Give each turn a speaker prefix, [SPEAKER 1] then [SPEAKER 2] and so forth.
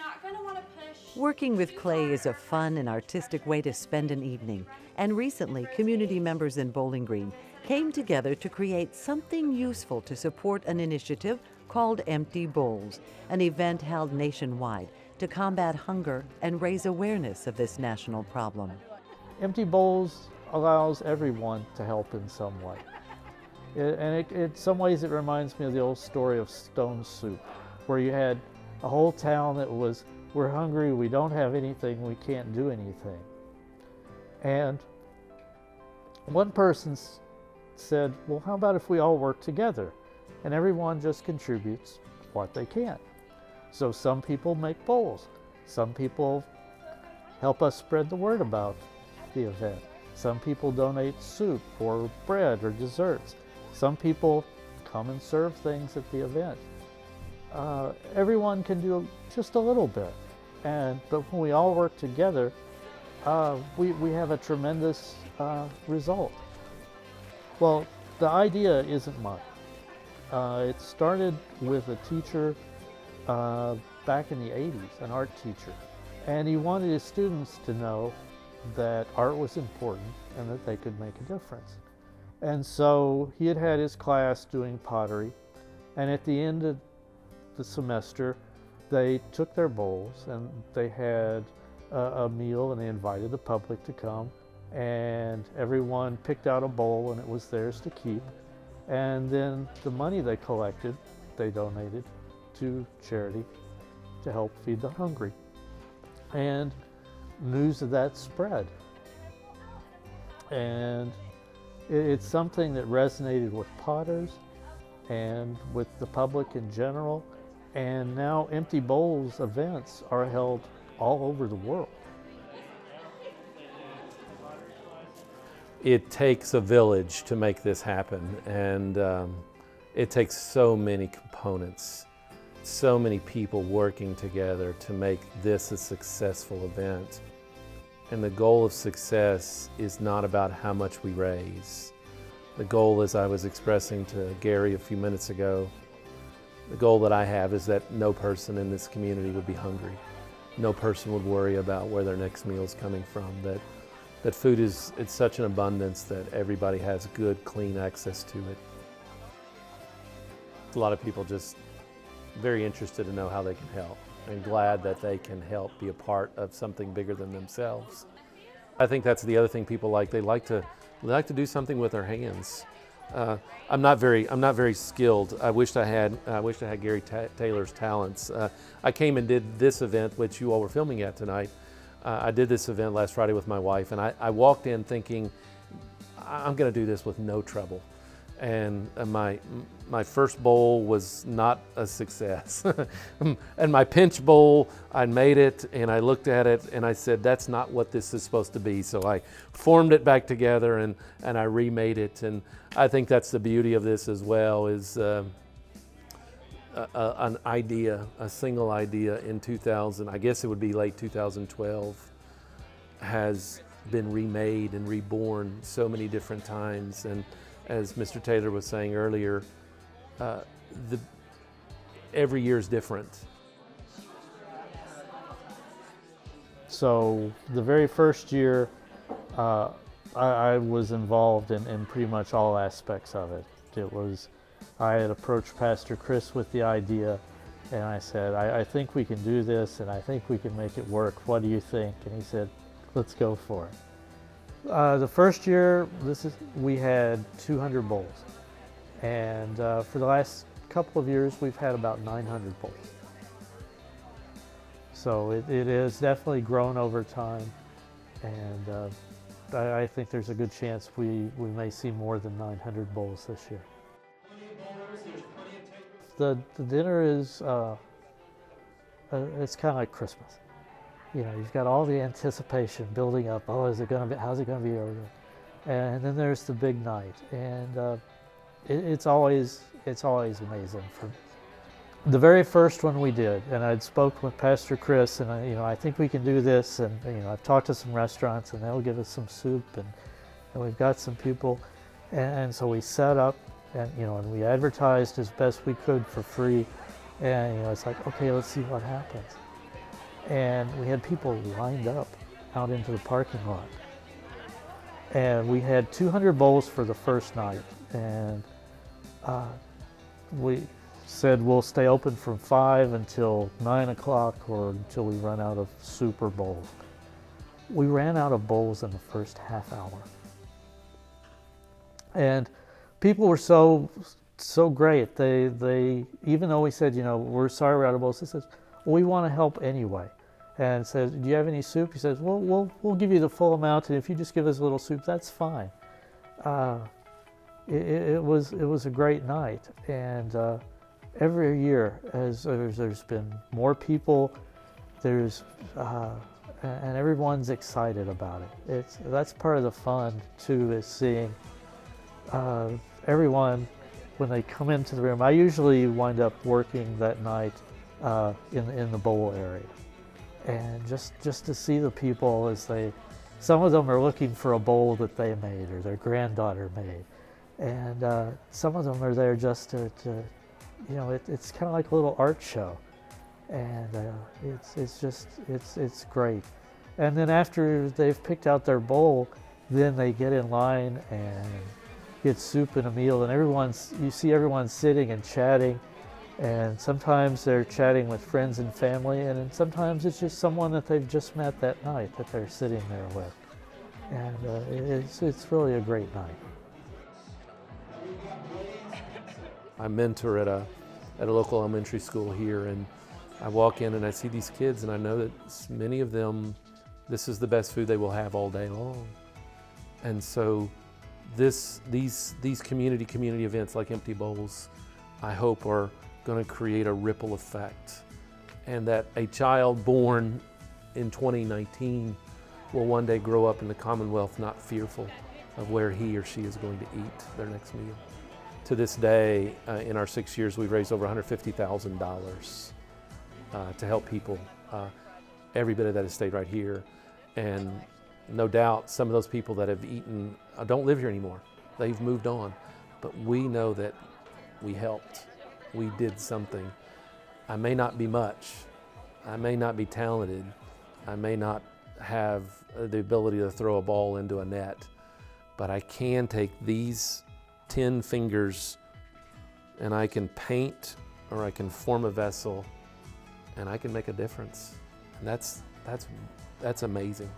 [SPEAKER 1] not going to want to push.
[SPEAKER 2] Working with clay is a fun and artistic way to spend an evening, and recently community members in Bowling Green came together to create something useful to support an initiative called Empty Bowls, an event held nationwide to combat hunger and raise awareness of this national problem.
[SPEAKER 3] Empty Bowls allows everyone to help in some way. In some ways it reminds me of the old story of stone soup, where you had a whole town that was, we're hungry, we don't have anything, we can't do anything. And one person said, well, how about if we all work together? And everyone just contributes what they can. So some people make bowls. Some people help us spread the word about the event. Some people donate soup or bread or desserts. Some people come and serve things at the event. Everyone can do just a little bit. But when we all work together, we have a tremendous result. Well, the idea isn't mine. It started with a teacher back in the 80s, an art teacher. And he wanted his students to know that art was important and that they could make a difference. And so he had his class doing pottery, and at the end of the semester they took their bowls and they had a meal, and they invited the public to come, and everyone picked out a bowl and it was theirs to keep. And then the money they collected, they donated to charity to help feed the hungry. And news of that spread. And it's something that resonated with potters and with the public in general. And now Empty Bowls events are held all over the world.
[SPEAKER 4] It takes a village to make this happen, and it takes so many components, so many people working together to make this a successful event. And the goal of success is not about how much we raise. The goal, as I was expressing to Gary a few minutes ago, the goal that I have is that no person in this community would be hungry. No person would worry about where their next meal is coming from, that food is, it's such an abundance that everybody has good, clean access to it. A lot of people just very interested to know how they can help, and glad that they can help be a part of something bigger than themselves. I think that's the other thing people like. They like to do something with their hands. I'm not very skilled. I wished I had Gary Taylor's talents. I came and did this event, which you all were filming at tonight. I did this event last Friday with my wife, and I walked in thinking, I'm going to do this with no trouble. And my first bowl was not a success. And my pinch bowl, I made it, and I looked at it, and I said, that's not what this is supposed to be. So I formed it back together, and I remade it. And I think that's the beauty of this as well, is an idea, a single idea in 2000, I guess it would be late 2012, has been remade and reborn so many different times. And as Mr. Taylor was saying earlier, every year is different.
[SPEAKER 3] So the very first year, I was involved in pretty much all aspects of it. I had approached Pastor Chris with the idea, and I said, I think we can do this, and I think we can make it work. What do you think? And he said, let's go for it. The first year, we had 200 bowls, and for the last couple of years, we've had about 900 bowls. So it has definitely grown over time, and I think there's a good chance we may see more than 900 bowls this year. The dinner is it's kind of like Christmas. You know, you've got all the anticipation building up. Oh, how's it going to be over there? And then there's the big night, and it's always amazing. The very first one we did, and I'd spoke with Pastor Chris, and I think we can do this, and I've talked to some restaurants, and they'll give us some soup, and we've got some people, and so we set up, and we advertised as best we could for free, and it's like, okay, let's see what happens. and we had people lined up out into the parking lot. And we had 200 bowls for the first night, and we said we'll stay open from 5 until 9 o'clock or until we run out of Super Bowl. We ran out of bowls in the first half hour. And people were so great. They even though we said, we're sorry we're out of bowls, they said, we want to help anyway. And said, do you have any soup? He says, well, we'll give you the full amount, and if you just give us a little soup, that's fine. It was a great night, and every year as there's been more people, and everyone's excited about it. That's part of the fun too, is seeing everyone when they come into the room. I usually wind up working that night in the bowl area, and just to see the people as some of them are looking for a bowl that they made or their granddaughter made, and some of them are there just to it's kind of like a little art show, and it's great. And then after they've picked out their bowl, then they get in line and get soup and a meal, and you see everyone sitting and chatting, and sometimes they're chatting with friends and family, and then sometimes it's just someone that they've just met that night that they're sitting there with, and it's really a great night.
[SPEAKER 4] I mentor at a local elementary school here, and I walk in and I see these kids, and I know that many of them, this is the best food they will have all day long. And so these community events like Empty Bowls, I hope are going to create a ripple effect, and that a child born in 2019 will one day grow up in the Commonwealth not fearful of where he or she is going to eat their next meal. To this day, in our 6 years, we've raised over $150,000 to help people. Every bit of that has stayed right here. And no doubt some of those people that have eaten don't live here anymore. They've moved on. But we know that we helped. We did something. I may not be much. I may not be talented. I may not have the ability to throw a ball into a net. But I can take these 10 fingers and I can paint, or I can form a vessel, and I can make a difference. And that's amazing.